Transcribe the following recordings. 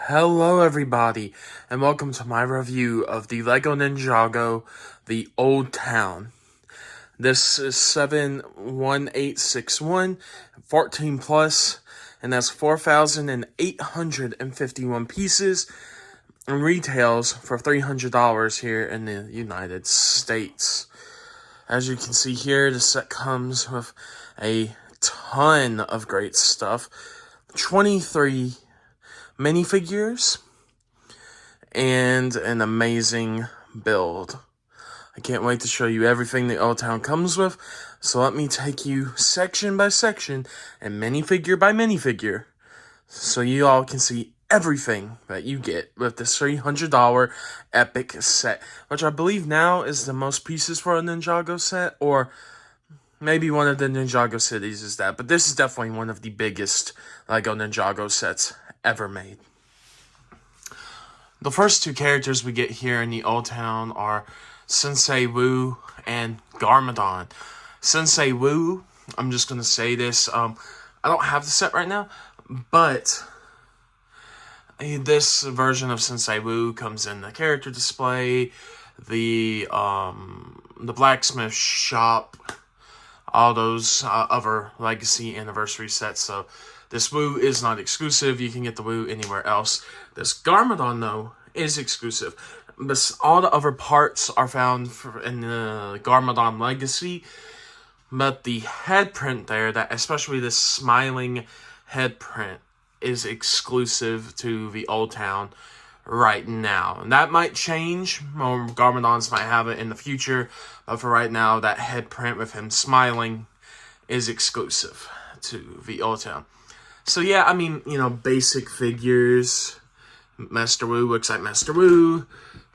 Hello everybody, and welcome to my review of the LEGO Ninjago, The Old Town. This is 71861, 14 plus, and that's 4,851 pieces, and retails for $300 here in the United States. As you can see here, the set comes with a ton of great stuff. 23 minifigures and an amazing build. I can't wait to show you everything the Old Town comes with, so let me take you section by section and minifigure by minifigure so you all can see everything that you get with this $300 epic set, which I believe now is the most pieces for a Ninjago set, or maybe one of the Ninjago cities is that, but this is definitely one of the biggest LEGO Ninjago sets ever made. The first two characters we get here in the Old Town are Sensei Wu and Garmadon. Sensei Wu, I'm just going to say this, I don't have the set right now, but this version of Sensei Wu comes in the character display, the blacksmith shop, all those other legacy anniversary sets. So this Wu is not exclusive. You can get the Wu anywhere else. This Garmadon, though, is exclusive. But all the other parts are found in the Garmadon Legacy. But the head print there, that especially this smiling head print, is exclusive to the Old Town right now. And that might change. More Garmadons might have it in the future. But for right now, that head print with him smiling is exclusive to the Old Town. So yeah, I mean, you know, basic figures. Master Wu looks like Master Wu.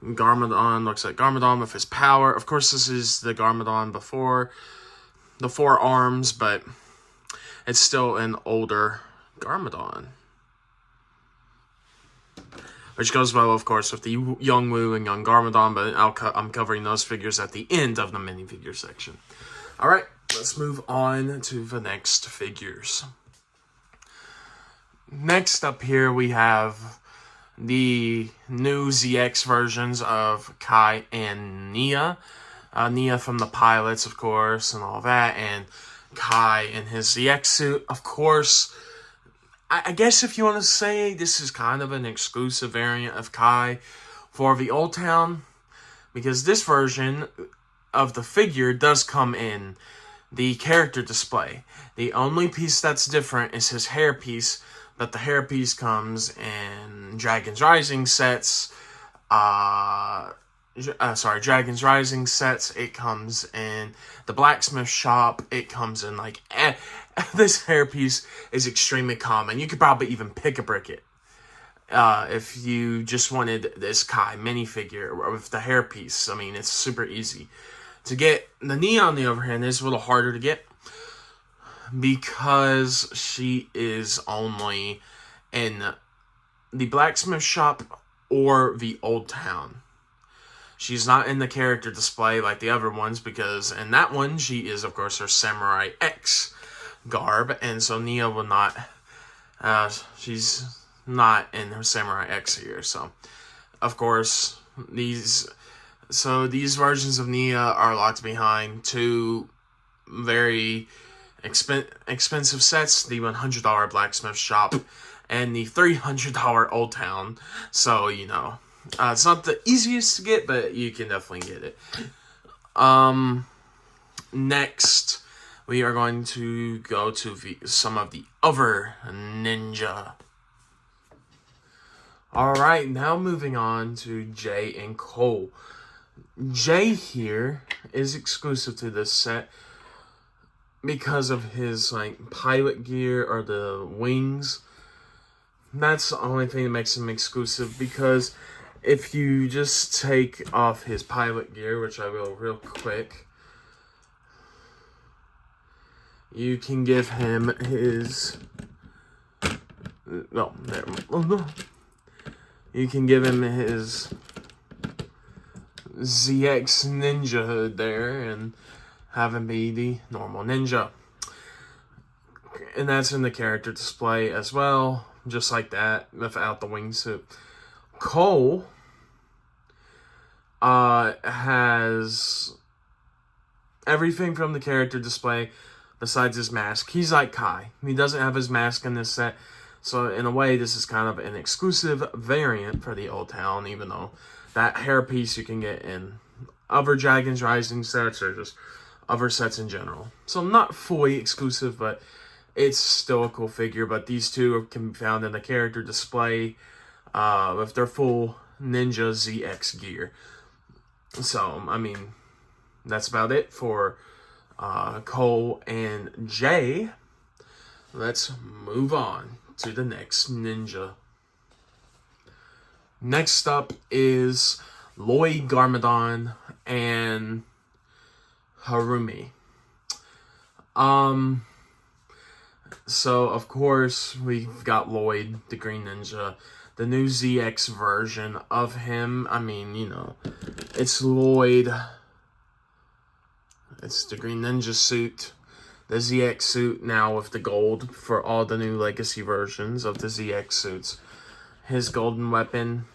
Garmadon looks like Garmadon with his power. Of course, this is the Garmadon before the 4 arms, but it's still an older Garmadon. Which goes well, of course, with the young Wu and young Garmadon, but I'm covering those figures at the end of the minifigure section. Alright, let's move on to the next figures. Next up here, we have the new ZX versions of Kai and Nia. Nia from the pilots, of course, and all that, and Kai in his ZX suit, of course. I guess if you want to say this is kind of an exclusive variant of Kai for the Old Town, because this version of the figure does come in the character display. The only piece that's different is his hairpiece, but the hairpiece comes in Dragon's Rising sets. Dragon's Rising sets. It comes in the blacksmith shop. It comes in like this hairpiece is extremely common. You could probably even pick-a-brick it if you just wanted this Kai minifigure with the hairpiece. I mean, it's super easy to get. The Nia, on the other hand, is a little harder to get, because she is only in the blacksmith shop or the Old Town. She's not in the character display like the other ones, because in that one, she is, of course, her Samurai X garb, and so Nia will not, she's not in her Samurai X here, so, of course, these versions of Nia are locked behind 2 very expensive sets, the $100 blacksmith shop and the $300 Old Town. So, you know, it's not the easiest to get, but you can definitely get it. Next, we are going to go to some of the other ninja. Alright, now moving on to Jay and Cole. Jay here is exclusive to this set because of his like pilot gear or the wings. That's the only thing that makes him exclusive, because if you just take off his pilot gear, which I will real quick, you can give him his you can give him his ZX Ninja hood there and have him be the normal ninja. And that's in the character display as well just like that, without the wingsuit. Cole has everything from the character display besides his mask. He's like Kai. He doesn't have his mask in this set. So in a way, this is kind of an exclusive variant for the Old Town, even though that hairpiece you can get in other Dragons Rising sets or just other sets in general. So not fully exclusive, but it's still a cool figure. But these two can be found in the character display with their full Ninja ZX gear. So, I mean, that's about it for Cole and Jay. Let's move on to the next ninja. Next up is Lloyd Garmadon and Harumi. So, of course, we've got Lloyd, the Green Ninja, the new ZX version of him. I mean, you know, it's Lloyd. It's the Green Ninja suit. The ZX suit now with the gold for all the new legacy versions of the ZX suits. His golden weapon.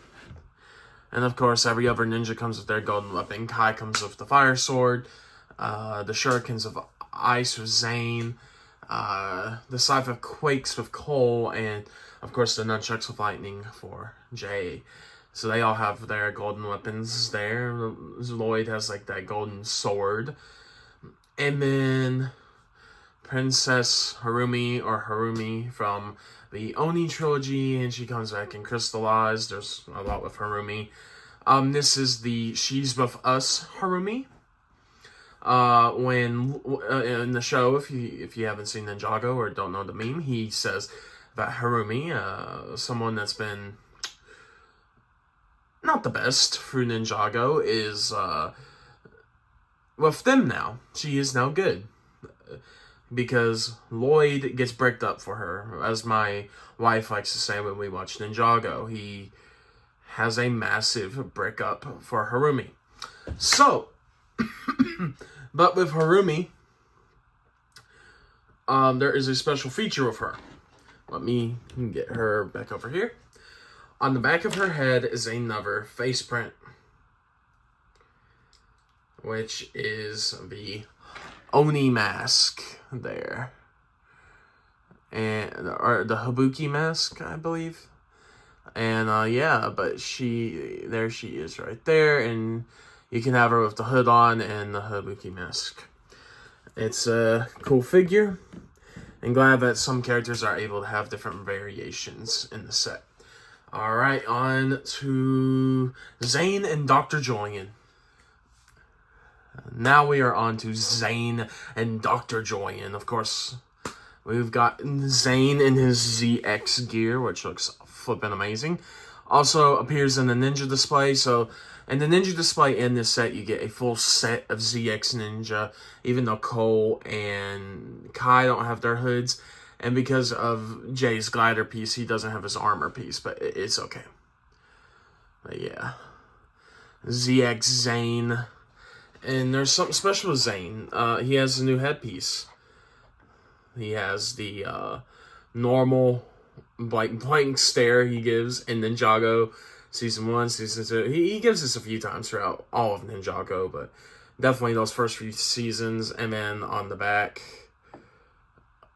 And of course, every other ninja comes with their golden weapon. Kai comes with the fire sword. The shurikens of ice with Zane. The scythe of quakes with Cole. And of course, the nunchucks with lightning for Jay. So they all have their golden weapons there. Lloyd has like that golden sword. And then Princess Harumi, or Harumi, from the Oni trilogy, and she comes back in Crystallized. There's a lot with Harumi. This is the She's With Us Harumi. When in the show, if you haven't seen Ninjago or don't know the meme, he says that Harumi, someone that's been not the best through Ninjago, is with them now. She is now good. Because Lloyd gets bricked up for her. As my wife likes to say when we watch Ninjago, he has a massive brick up for Harumi. So, but with Harumi, there is a special feature of her. Let me get her back over here. On the back of her head is another face print, which is the Oni mask there, and or the Habuki mask, I believe. And yeah, but there she is right there, and you can have her with the hood on and the Habuki mask. It's a cool figure, and glad that some characters are able to have different variations in the set. All right, on to Zane and Dr. Julian. Now we are on to Zane and Dr. Julian. Of course, we've got Zane in his ZX gear, which looks flippin' amazing. Also appears in the Ninja display. So, in the Ninja display in this set, you get a full set of ZX Ninja, even though Cole and Kai don't have their hoods. And because of Jay's glider piece, he doesn't have his armor piece, but it's okay. But yeah. ZX Zane. And there's something special with Zane. He has a new headpiece. He has the normal blank stare he gives in Ninjago Season 1, Season 2. He gives this a few times throughout all of Ninjago, but definitely those first few seasons. And then on the back,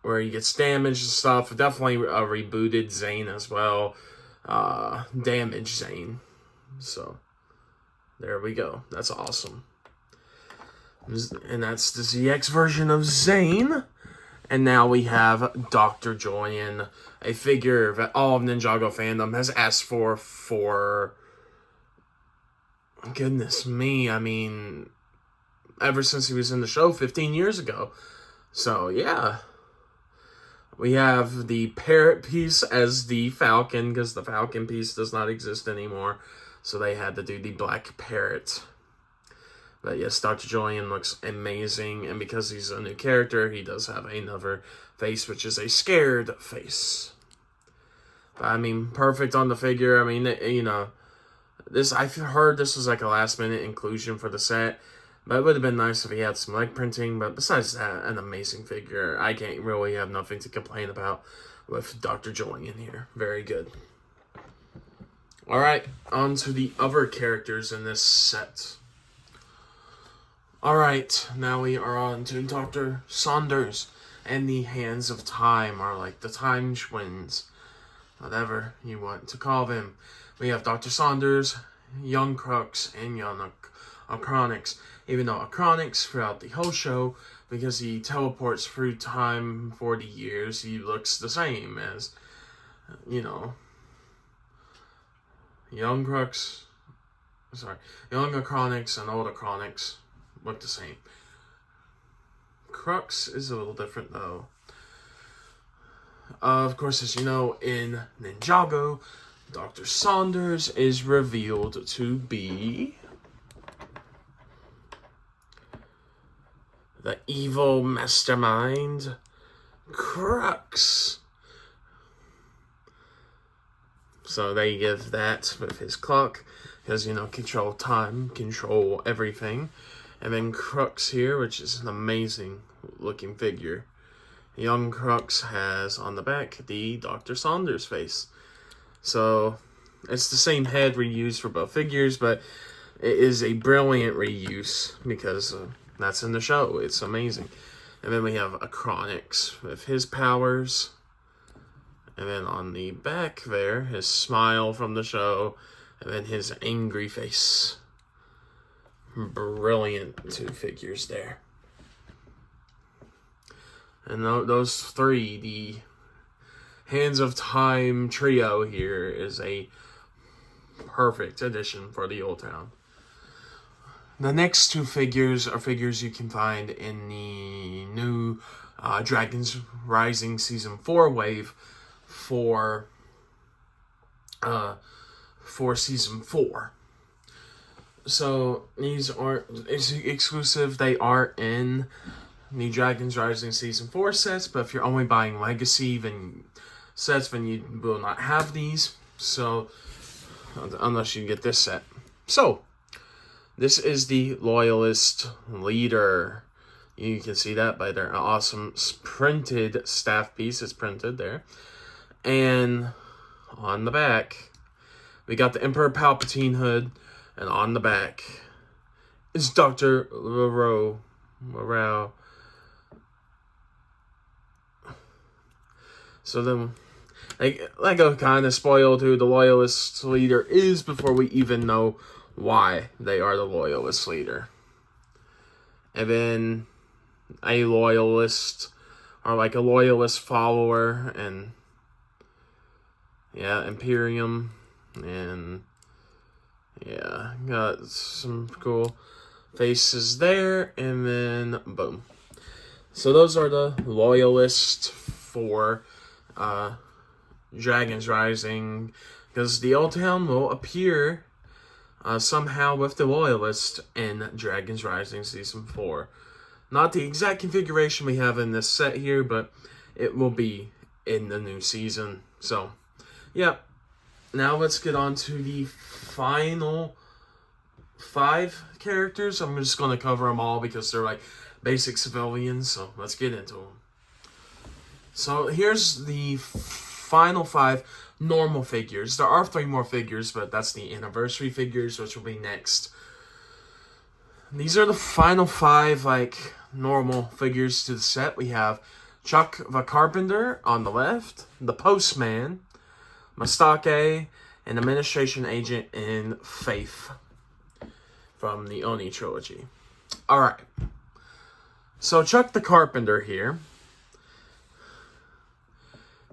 where he gets damaged and stuff. Definitely a rebooted Zane as well. Damaged Zane. So, there we go. That's awesome. And that's the ZX version of Zane. And now we have Dr. Julian, a figure that all of Ninjago fandom has asked for goodness me, I mean, ever since he was in the show 15 years ago. So, yeah. We have the parrot piece as the falcon, because the falcon piece does not exist anymore. So they had to do the black parrot. But yes, Dr. Julian looks amazing, and because he's a new character, he does have another face, which is a scared face. But, I mean, perfect on the figure. I mean, you know, I've heard this was like a last-minute inclusion for the set, but it would have been nice if he had some leg printing. But besides that, an amazing figure. I can't really have nothing to complain about with Dr. Joy in here. Very good. Alright, on to the other characters in this set. Alright, now we are on to Dr. Saunders and the Hands of Time, or like the Time Twins, whatever you want to call them. We have Dr. Saunders, Young Crux, and Young Acronix. Even though Acronix, throughout the whole show, because he teleports through time 40 years, he looks the same as, you know, Young Acronix and Old Acronix look the same. Crux is a little different, though. Of course, as you know, in Ninjago, Dr. Saunders is revealed to be the evil mastermind, Crux. So they give that with his clock, because, you know, control time, control everything. And then Crux here, which is an amazing looking figure. Young Crux has on the back the Dr. Saunders face. So it's the same head reused for both figures, but it is a brilliant reuse because that's in the show. It's amazing. And then we have Acronix with his powers. And then on the back there, his smile from the show. And then his angry face. Brilliant two figures there. And those three, the Hands of Time trio here, is a perfect addition for the Old Town. The next two figures are figures you can find in the new Dragons Rising Season 4 wave for Season 4. So these aren't exclusive. They are in the Dragons Rising Season 4 sets, but if you're only buying Legacy sets, then you will not have these. So, unless you get this set. So, this is the Loyalist Leader. You can see that by their awesome printed staff piece. It's printed there. And on the back, we got the Emperor Palpatine hood. And on the back is Dr. Moreau. So then, LEGO kind of spoiled who the Loyalist Leader is before we even know why they are the Loyalist Leader. And then a Loyalist, or like a Loyalist follower, and yeah, Imperium, and yeah, got some cool faces there, and then boom. So those are the Loyalists for Dragons Rising, because the Old Town will appear somehow with the Loyalist in Dragons Rising Season 4. Not the exact configuration we have in this set here, but it will be in the new season. So, yeah. Now let's get on to the final 5 characters. I'm just going to cover them all because they're like basic civilians. So let's get into them. So here's the final 5 normal figures. There are 3 more figures, but that's the anniversary figures, which will be next. These are the final 5 like normal figures to the set. We have Chuck the Carpenter on the left, the Postman, Mastake, and Administration Agent in Faith from the Oni trilogy. Alright. So Chuck the Carpenter here.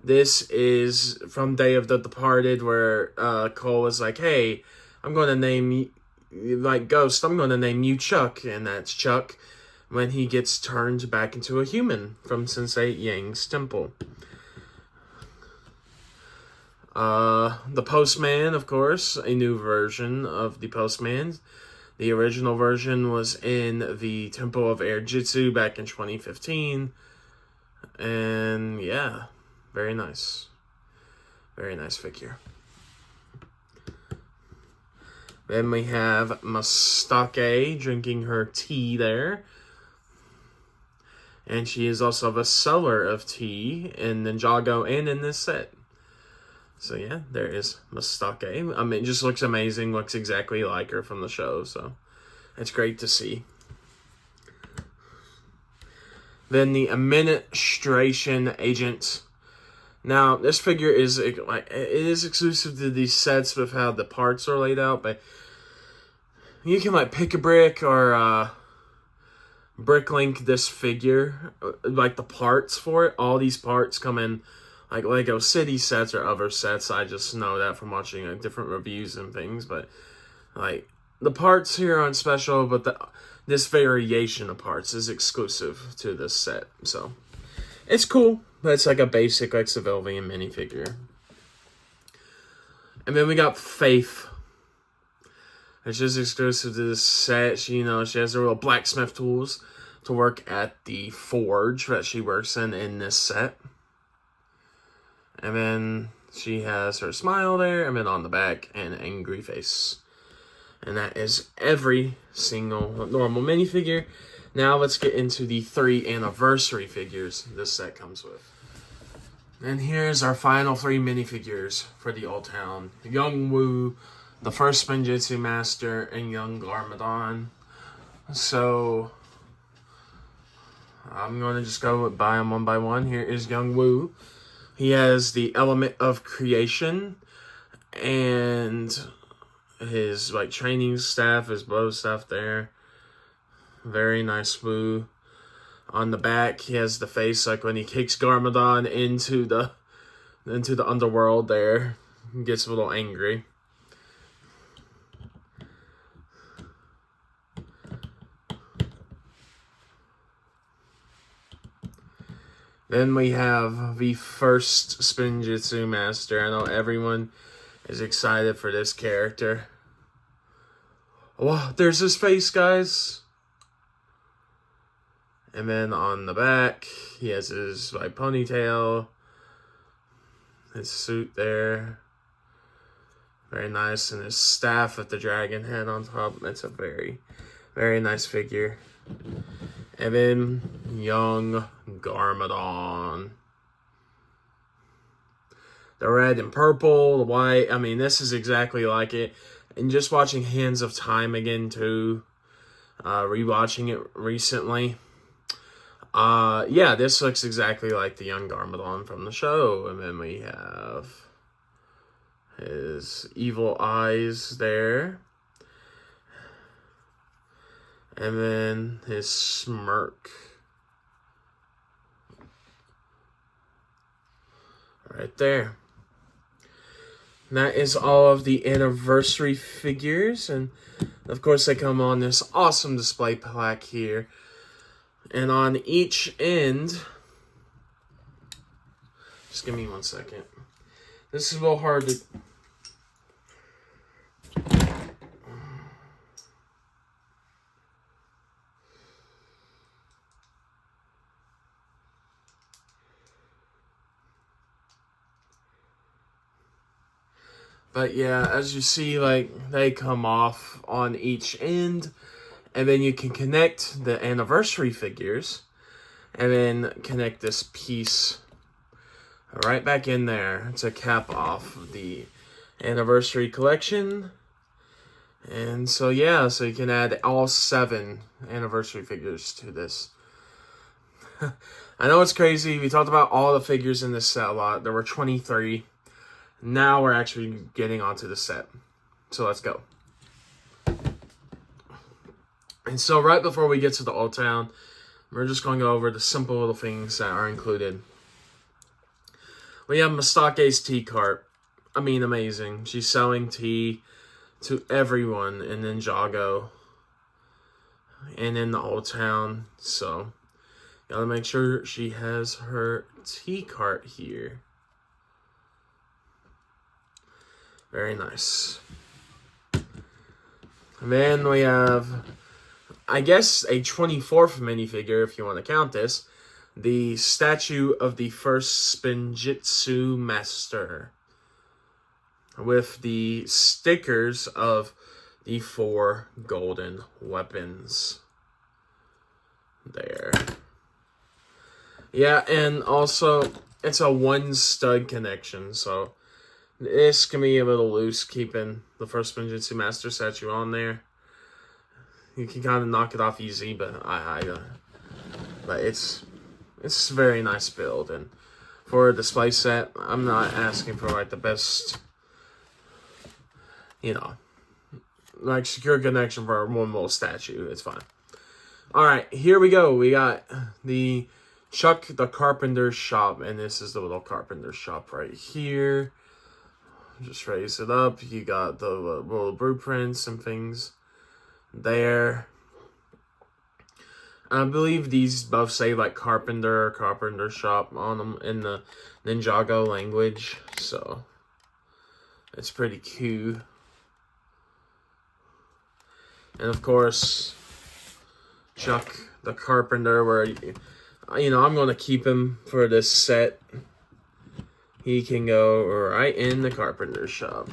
This is from Day of the Departed, where Cole was like, hey, I'm going to name you, like Ghost, I'm going to name you Chuck. And that's Chuck when he gets turned back into a human from Sensei Yang's temple. The Postman, of course, a new version of the Postman. The original version was in the Temple of Air Jitsu back in 2015. And yeah, very nice. Very nice figure. Then we have Mastake drinking her tea there. And she is also the seller of tea in Ninjago and in this set. So yeah, there is Mistake. I mean, it just looks amazing. Looks exactly like her from the show. So it's great to see. Then the Administration Agent. Now, this figure is like it is exclusive to these sets with how the parts are laid out, but you can like pick a brick or bricklink this figure, like the parts for it. All these parts come in like Lego City sets or other sets. I just know that from watching like different reviews and things, but like the parts here aren't special, but this variation of parts is exclusive to this set. So it's cool, but it's like a basic like civilian minifigure. And then we got Faith. It's just exclusive to this set. She has her little blacksmith tools to work at the forge that she works in this set. And then she has her smile there, and then on the back, an angry face. And that is every single normal minifigure. Now let's get into the 3 anniversary figures this set comes with. And here's our final 3 minifigures for the Old Town. Young Woo, the first Spinjitzu Master, and Young Garmadon. So I'm going to just go by them one by one. Here is Young Woo. He has the element of creation and his like training staff, his bow staff there. Very nice Woo. On the back, he has the face like when he kicks Garmadon into the underworld there. He gets a little angry. Then we have the first Spinjitzu Master. I know everyone is excited for this character. Wow, there's his face, guys. And then on the back, he has his like ponytail, his suit there. Very nice. And his staff with the dragon head on top. It's a very, very nice figure. And then Young Garmadon. The red and purple, the white. I mean, this is exactly like it. And just watching Hands of Time again, too. Rewatching it recently. Yeah, this looks exactly like the Young Garmadon from the show. And then we have his evil eyes there. And then his smirk. Right there. And that is all of the anniversary figures. And of course they come on this awesome display plaque here. And on each end, just give me 1 second. This is a little hard to... But yeah, as you see, like, they come off on each end. And then you can connect the anniversary figures. And then connect this piece right back in there to cap off the anniversary collection. And so yeah, so you can add all 7 anniversary figures to this. I know it's crazy. We talked about all the figures in this set a lot. There were 23. Now we're actually getting onto the set. So let's go. And so right before we get to the Old Town, we're just going to go over the simple little things that are included. We have Mistake's tea cart. I mean, amazing. She's selling tea to everyone in Ninjago and in the Old Town. So, gotta make sure she has her tea cart here. Very nice. And then we have, I guess, a 24th minifigure, if you want to count this. The statue of the first Spinjitzu Master. With the stickers of the 4 golden weapons. There. Yeah, and also it's a one stud connection, so this can be a little loose keeping the first Spinjitzu Master statue on there. You can kind of knock it off easy, but but it's a very nice build, and for a display set, I'm not asking for like the best, you know, like secure connection for one little statue. It's fine. All right, here we go. We got the Chuck the Carpenter shop, and this is the little carpenter shop right here. Just raise it up. You got the little blueprints and things there. I believe these both say like carpenter or carpenter shop on them in the Ninjago language, so it's pretty cool. And of course, Chuck the Carpenter, where, you know, I'm going to keep him for this set. He can go right in the carpenter shop.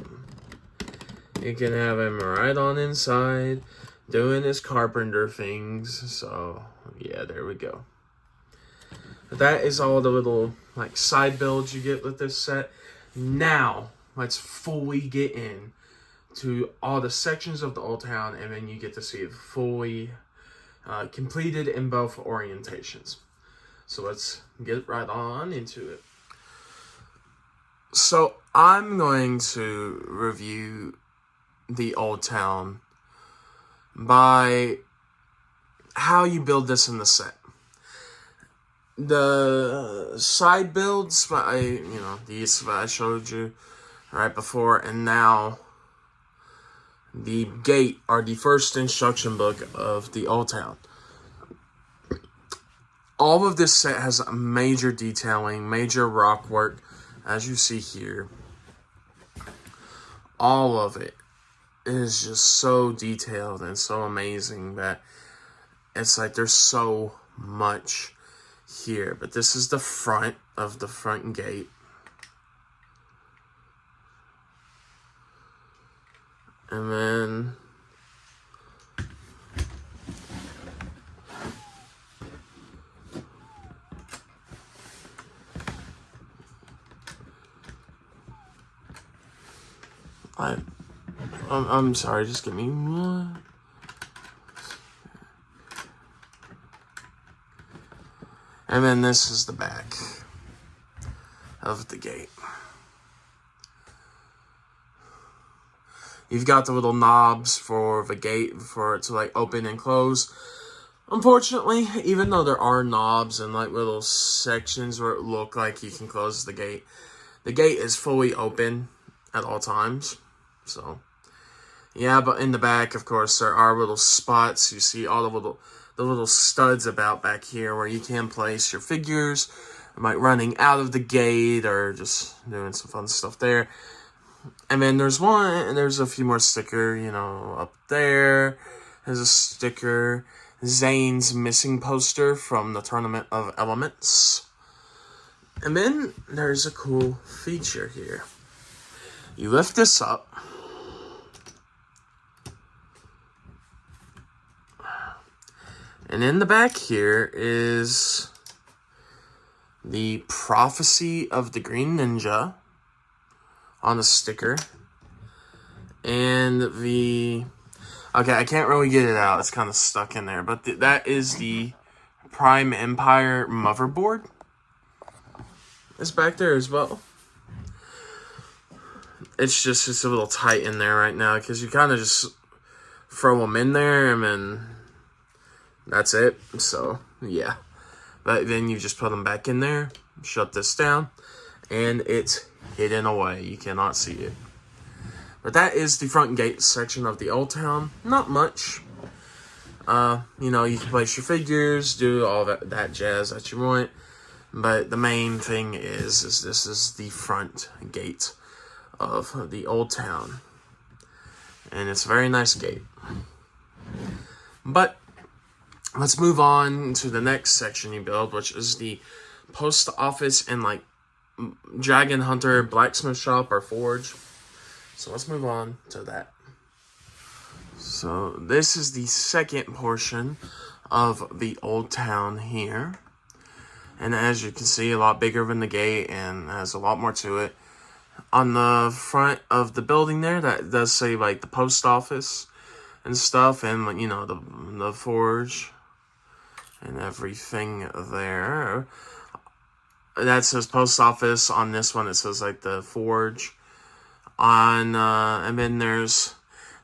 You can have him right on inside doing his carpenter things. So, yeah, there we go. That is all the little, like, side builds you get with this set. Now, let's fully get in to all the sections of the Old Town, and then you get to see it fully completed in both orientations. So let's get right on into it. So I'm going to review the Old Town by how you build this in the set. The side builds, these that I showed you right before, and now the gate are the first instruction book of the Old Town. All of this set has major detailing, major rock work, as you see here. All of it is just so detailed and so amazing that it's like there's so much here. But this is the front of the front gate. And then I'm sorry, just give me one. And then this is the back of the gate. You've got the little knobs for the gate for it to like open and close. Unfortunately, even though there are knobs and like little sections where it look like you can close the gate is fully open at all times. So, yeah, but in the back, of course, there are little spots. You see all the little studs about back here where you can place your figures, like running out of the gate or just doing some fun stuff there. And then there's a few more sticker, up there. There's a sticker, Zane's missing poster from the Tournament of Elements. And then there's a cool feature here. You lift this up. And in the back here is the Prophecy of the Green Ninja on the sticker. And okay, I can't really get it out. It's kind of stuck in there. But that is the Prime Empire motherboard. It's back there as well. It's a little tight in there right now because you kind of just throw them in there and then that's it. So, yeah. But then you just put them back in there, shut this down, and it's hidden away. You cannot see it. But that is the front gate section of the Old Town. Not much. You can place your figures, do all that jazz that you want. But the main thing is this is the front gate of the Old Town. And it's a very nice gate. But let's move on to the next section you build, which is the post office and like Dragon Hunter blacksmith shop or forge. So let's move on to that. So this is the second portion of the Old Town here. And as you can see, a lot bigger than the gate and has a lot more to it. On the front of the building there, that does say like the post office and stuff, and you know, the forge and everything there. That says post office. On this one, it says like the forge. And then there's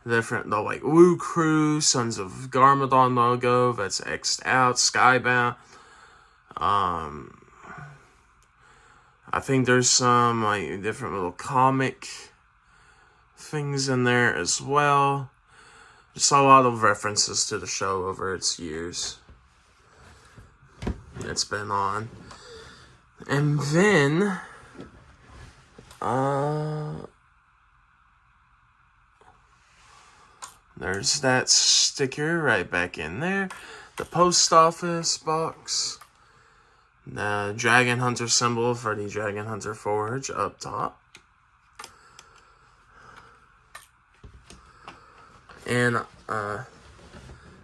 different, the like Woo Crew, Sons of Garmadon logo that's X'd out, Skybound. I think there's some like different little comic things in there as well. Just a lot of references to the show over its years it's been on. And then there's that sticker right back in there. The post office box. The Dragon Hunter symbol for the Dragon Hunter Forge up top. And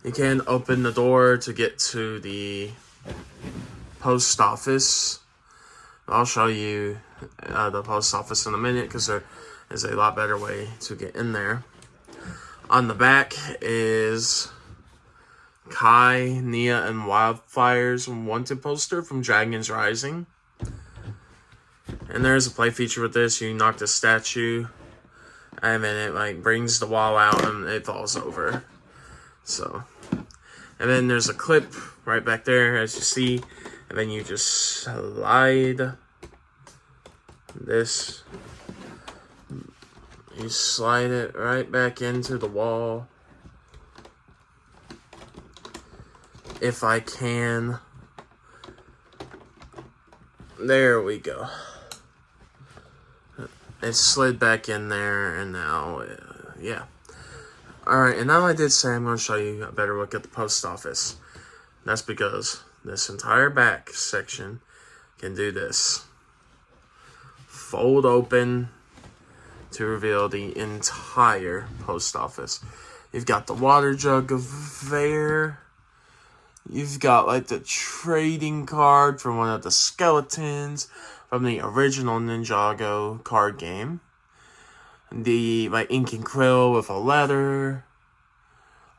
you can open the door to get to the post office. I'll show you the post office in a minute because there is a lot better way to get in there. On the back is Kai, Nia, and Wildfire's wanted poster from Dragon's Rising. And there's a play feature with this. You knock the statue, and then it like brings the wall out and it falls over. So, and then there's a clip right back there, as you see. And then you just slide this. You slide it right back into the wall. If I can. There we go. It slid back in there, and now, yeah. Alright, and now I did say I'm going to show you a better look at the post office. That's because this entire back section can do this. Fold open to reveal the entire post office. You've got the water jug there. You've got like the trading card from one of the skeletons from the original Ninjago card game. The like ink and quill with a letter.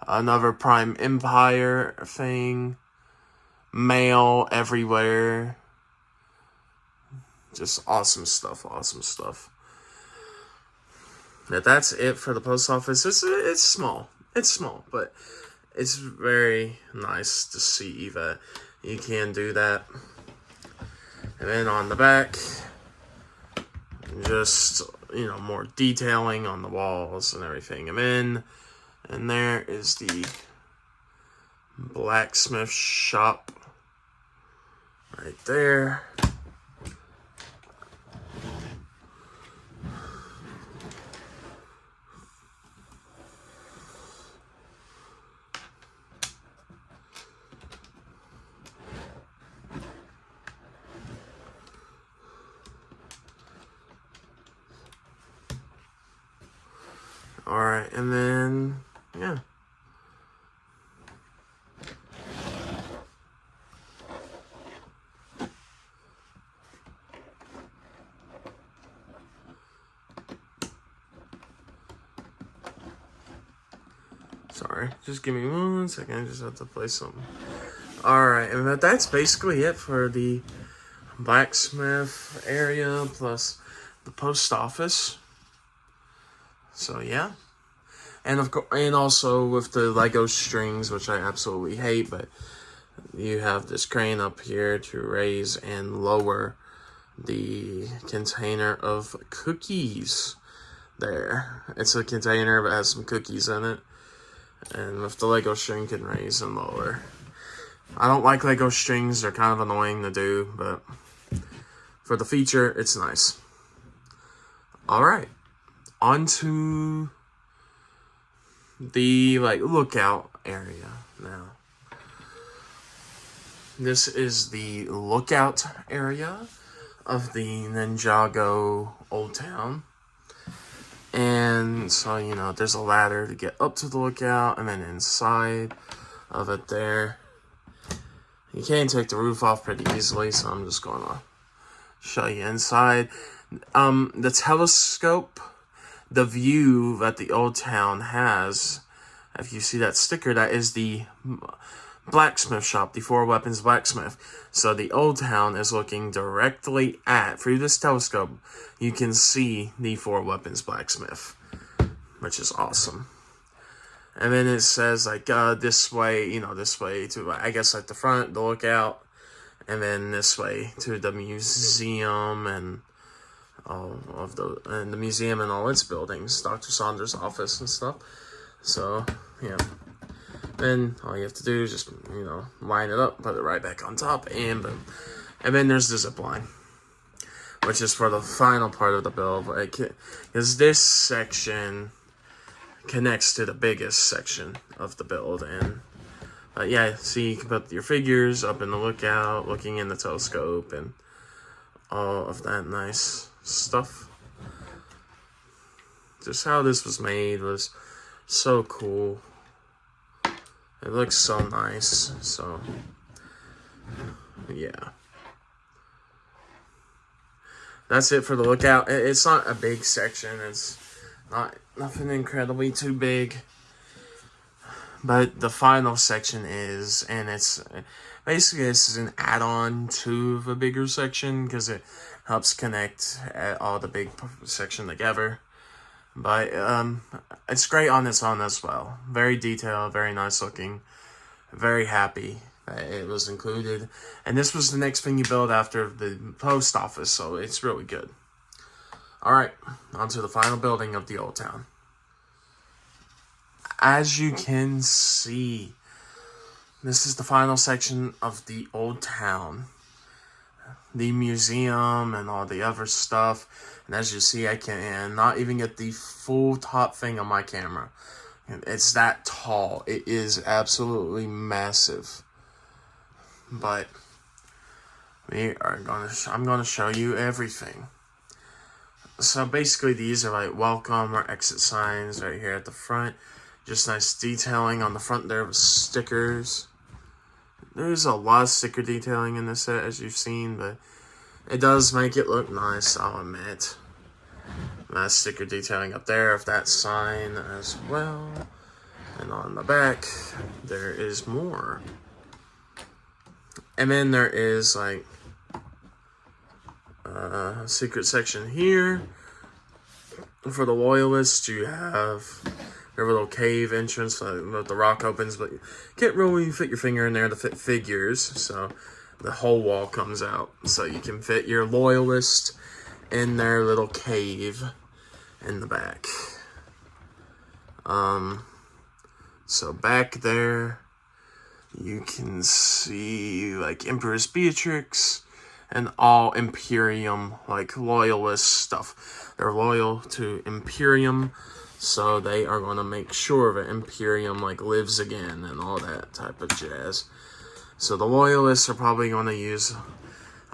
Another Prime Empire thing. Mail everywhere. Just awesome stuff, awesome stuff. Now that's it for the post office. It's small. It's small, but it's very nice to see that you can do that. And then on the back, just, you know, more detailing on the walls and everything. And there is the blacksmith shop right there. Alright, and then, yeah. Sorry, just give me 1 second, I just have to play something. Alright, and that's basically it for the blacksmith area plus the post office. So yeah, and of course, and also with the Lego strings, which I absolutely hate, but you have this crane up here to raise and lower the container of cookies. There, it's a container that has some cookies in it, and with the Lego string can raise and lower. I don't like Lego strings; they're kind of annoying to do, but for the feature, it's nice. All right. Onto the lookout area now. This is the lookout area of the Ninjago Old Town. And so, you know, there's a ladder to get up to the lookout, and then inside of it there, You can take the roof off pretty easily, so I'm just going to show you inside. The telescope, the view that the old town has, if you see that sticker, that is the blacksmith shop, the 4 weapons blacksmith. So the old town is looking directly at, through this telescope, you can see the 4 weapons blacksmith, which is awesome. And then it says, like, this way, this way to, I guess, like, the front, the lookout, and then this way to the museum and all of the museum and all its buildings, Dr. Saunders' office and stuff. So, yeah. Then all you have to do is just, line it up, put it right back on top, and boom. And then there's the zip line, which is for the final part of the build, because this section connects to the biggest section of the build. And yeah, see, you can put your figures up in the lookout, looking in the telescope, and all of that nice stuff. Just how this was made was so cool. It looks so nice. So yeah, that's it for the lookout. It's not a big section. It's nothing incredibly too big, but the final section is, and it's basically, this is an add-on to the bigger section because it helps connect all the big section together. But it's great on its own as well. Very detailed, very nice looking. Very happy that it was included. And this was the next thing you build after the post office, so it's really good. Alright, on to the final building of the old town. As you can see, this is the final section of the old town. The museum and all the other stuff. And as you see, I can not even get the full top thing on my camera. It's that tall. It is absolutely massive. But I'm gonna show you everything. So basically, these are like welcome or exit signs right here at the front. Just nice detailing on the front there with stickers. There's a lot of sticker detailing in this set, as you've seen, but it does make it look nice, I'll admit. Nice sticker detailing up there of that sign as well. And on the back, there is more. And then there is like a secret section here. For the loyalists, you have their little cave entrance with the rock opens, but you can't really fit your finger in there to fit figures, so the whole wall comes out. So you can fit your loyalist in their little cave in the back. So back there, you can see like Empress Beatrix and all Imperium, like loyalist stuff. They're loyal to Imperium, so they are going to make sure that Imperium like lives again and all that type of jazz. So the loyalists are probably going to use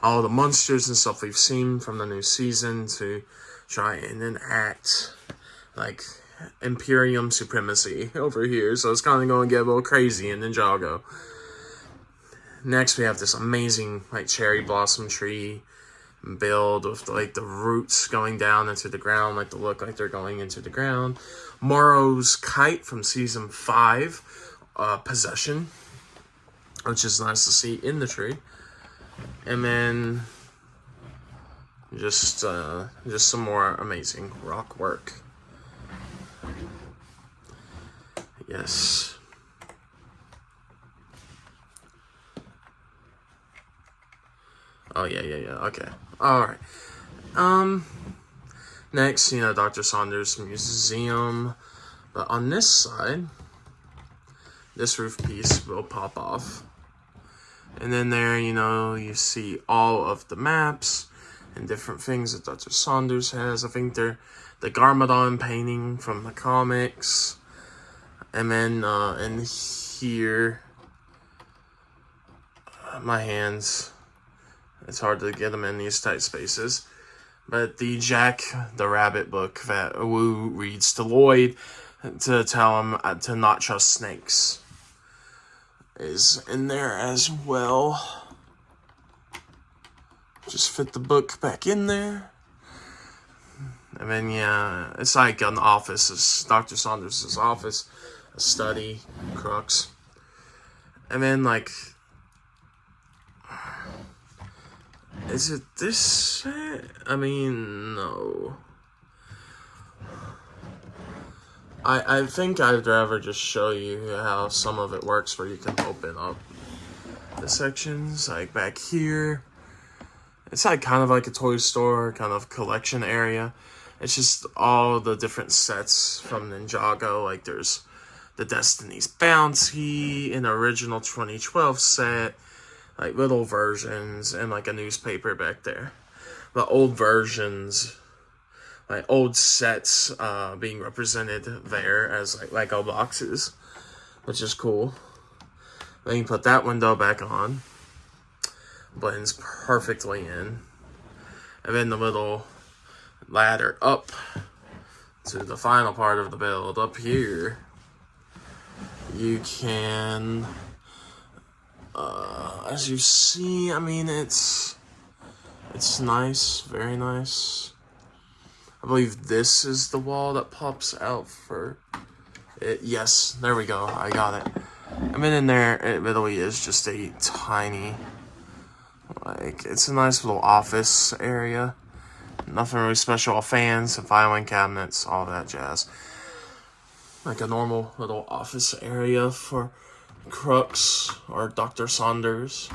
all the monsters and stuff we've seen from the new season to try and enact like Imperium supremacy over here. So it's kind of going to get a little crazy in Ninjago. Next, we have this amazing like cherry blossom tree build with like the roots going down into the ground, like to look like they're going into the ground. Morrow's kite from season 5, Possession, which is nice to see in the tree. And then just some more amazing rock work. Yes. Oh, yeah, okay. Alright. Next, Dr. Saunders Museum. But on this side, this roof piece will pop off. And then there, you see all of the maps and different things that Dr. Saunders has. I think they're the Garmadon painting from the comics. And then in here, my hands, it's hard to get them in these tight spaces. But the Jack the Rabbit book that Wu reads to Lloyd to tell him to not trust snakes. is in there as well. Just fit the book back in there. And then, yeah, it's like an office. It's Dr. Saunders' office, a study, crux. And then, like, is it this set? I mean, no. I think I'd rather just show you how some of it works, where you can open up the sections, like back here. It's like kind of like a toy store, kind of collection area. It's just all the different sets from Ninjago. Like there's the Destiny's Bounty, an original 2012 set, like little versions, and like a newspaper back there. The old versions, like old sets being represented there as like Lego boxes, which is cool. Then you put that window back on. Blends perfectly in. And then the little ladder up to the final part of the build up here. You can, as you see, I mean, it's nice, very nice. I believe this is the wall that pops out for it. Yes, there we go. I got it. And then in there, it really is just a tiny, like, it's a nice little office area. Nothing really special. Fans and filing cabinets, all that jazz. Like a normal little office area for Crux or Dr. Saunders.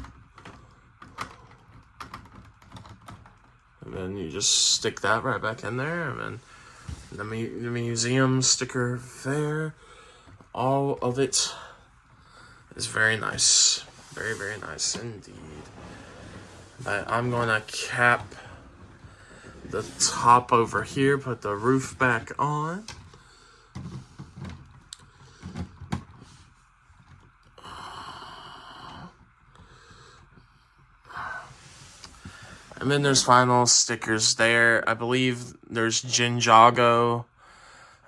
And then you just stick that right back in there. And then the museum sticker there. All of it is very nice. Very, very nice indeed. But I'm going to cap the top over here, put the roof back on. And then there's final stickers there. I believe there's Ninjago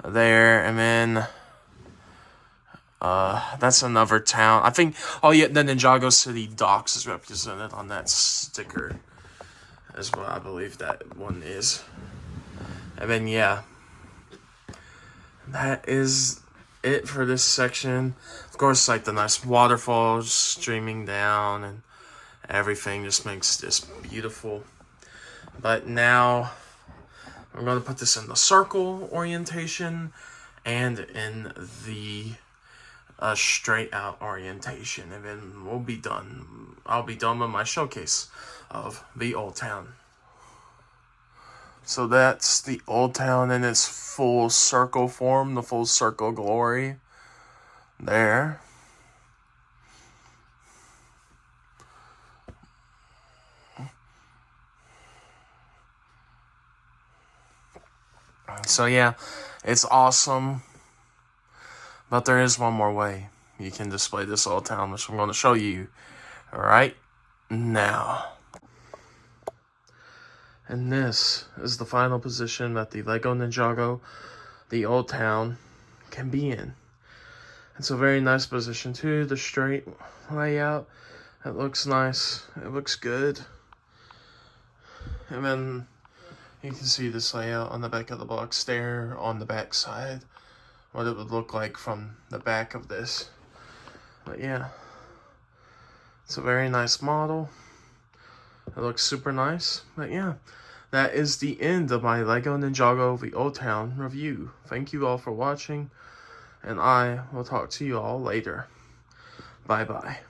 there, and then that's another town. I think, oh yeah, the Ninjago City Docks is represented on that sticker as well. I believe that one is. And then, yeah, that is it for this section. Of course, like the nice waterfalls streaming down and everything just makes this beautiful. But now I'm going to put this in the circle orientation and in the straight out orientation, and then we'll be done. I'll be done with my showcase of the Old Town. So that's the Old Town in its full circle form, the full circle glory there. So yeah, it's awesome. But there is one more way you can display this Old Town, which I'm going to show you right now. And this is the final position that the LEGO Ninjago, the Old Town, can be in. It's a very nice position too, the straight layout. It looks nice, it looks good. And then you can see this layout on the back of the box there, on the back side. What it would look like from the back of this. But yeah, it's a very nice model. It looks super nice. But yeah, that is the end of my LEGO Ninjago The Old Town review. Thank you all for watching, and I will talk to you all later. Bye bye.